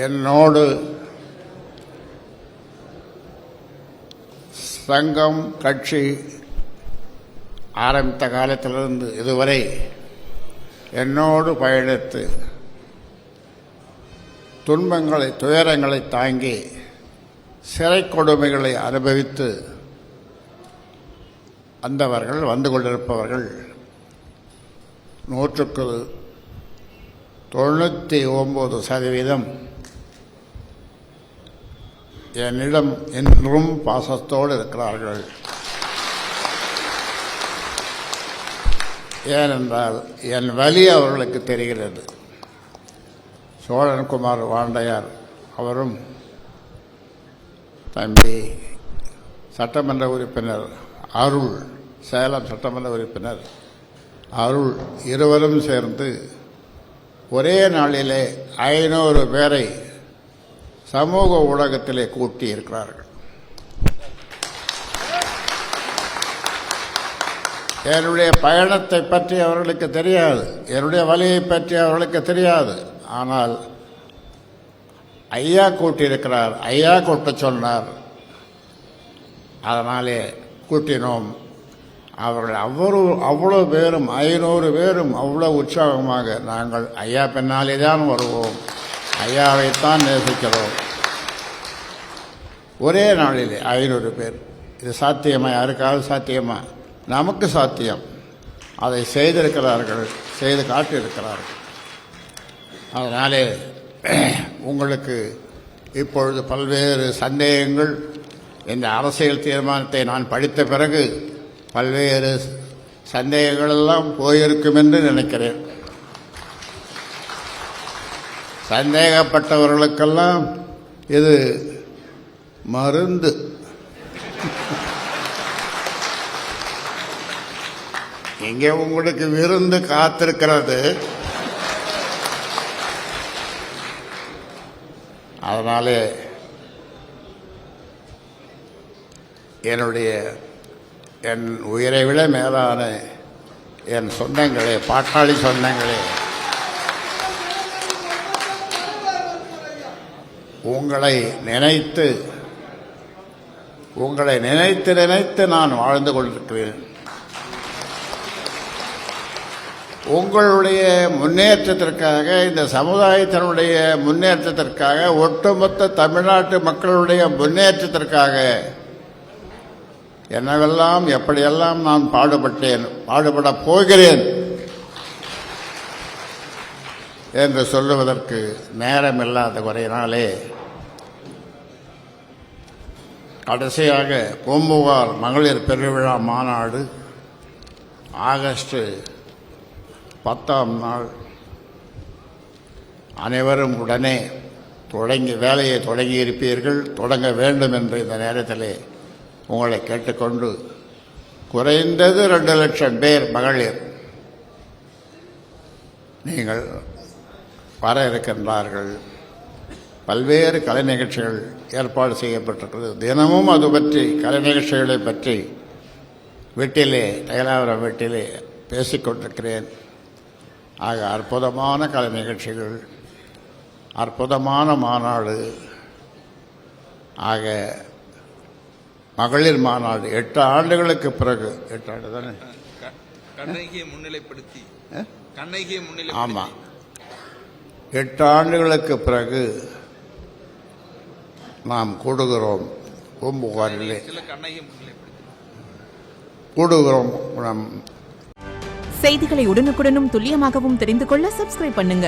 என்னோடு சங்கம் கட்சி ஆரம்பித்த காலத்திலிருந்து இதுவரை என்னோடு பயணித்து துன்பங்களை துயரங்களை தாங்கி சிறை கொடுமைகளை அனுபவித்து வந்தவர்கள் வந்து கொண்டிருப்பவர்கள் 99% என்னிடம் என்றும் பாசத்தோடு இருக்கிறார்கள். ஏனென்றால் என் வலி அவர்களுக்கு தெரிகிறது. சோழன்குமார் வாண்டையார் அவரும் தம்பி சட்டமன்ற உறுப்பினர் அருள், சேலம் சட்டமன்ற உறுப்பினர் அருள் இருவரும் சேர்ந்து ஒரே நாளிலே 500 பேரை சமூக ஊடகத்திலே கூட்டி இருக்கிறார்கள். என்னுடைய பயணத்தை பற்றி அவர்களுக்கு தெரியாது, என்னுடைய வலியை பற்றி அவர்களுக்கு தெரியாது. ஆனால் ஐயா கூட்டியிருக்கிறார், ஐயா கூட்ட சொன்னார், அதனாலே கூட்டினோம். அவர்கள் அவ்வளோ பேரும் 500 பேரும் அவ்வளோ உற்சாகமாக நாங்கள் ஐயா பின்னாலே தான் வருவோம், ஐயாவைத்தான் நேசிக்கிறோம். ஒரே நாளிலே 500 பேர். இது சாத்தியமா? யாருக்காவது சாத்தியமா? நமக்கு சாத்தியம். அதை செய்திருக்கிறார்கள், செய்து காட்டியிருக்கிறார்கள். அதனாலே உங்களுக்கு இப்பொழுது பல்வேறு சந்தேகங்கள், இந்த அரசியல் தீர்மானத்தை நான் படித்த பிறகு பல்வேறு சந்தேகங்கள் எல்லாம் போயிருக்கும் என்று நினைக்கிறேன். சந்தேகப்பட்டவர்களுக்கெல்லாம் இது மருந்து. இங்கே உங்களுக்கு விருந்து காத்திருக்கிறது. அதனாலே என் உயிரை விட மேலான என் சொந்தங்களே, பாட்டாளி சொந்தங்களே, உங்களை நினைத்து நினைத்து நான் வாழ்ந்து கொண்டிருக்கிறேன். உங்களுடைய முன்னேற்றத்திற்காக, இந்த சமுதாயத்தினுடைய முன்னேற்றத்திற்காக, ஒட்டுமொத்த தமிழ்நாட்டு மக்களுடைய முன்னேற்றத்திற்காக என்னவெல்லாம் எப்படியெல்லாம் நான் பாடுபடப் போகிறேன் என்று சொல்லுவதற்கு நேரமில்லாத குறையினாலே கடைசியாக பூம்புகார் மகளிர் பெருவிழா மாநாடு ஆகஸ்ட் 10ஆம் நாள் அனைவரும் உடனே வேலையை தொடங்கி இருப்பீர்கள், தொடங்க வேண்டும் என்று இந்த நேரத்திலே உங்களை கேட்டுக்கொண்டு, குறைந்தது 2 லட்சம் பேர் மகளிர் நீங்கள் வர இருக்கின்றார்கள். பல்வேறு கலை நிகழ்ச்சிகள் ஏற்பாடு செய்யப்பட்டிருக்கிறது. தினமும் அது பற்றி, கலை நிகழ்ச்சிகளை பற்றி தைலாவரம் வீட்டிலே பேசிக்கொண்டிருக்கிறேன். ஆக அற்புதமான கலை நிகழ்ச்சிகள், அற்புதமான மாநாடு. ஆக மகளிர் மாநாடு 8 ஆண்டுகளுக்கு பிறகு, 8 ஆண்டு தானே, ஆமா, 8 ஆண்டுகளுக்கு பிறகு நாம் கூடுகிறோம். பூம்புகாரிலே கூடுகிறோம். செய்திகளை உடனுக்குடனும் துல்லியமாகவும் தெரிந்து கொள்ள சப்ஸ்கிரைப் பண்ணுங்க.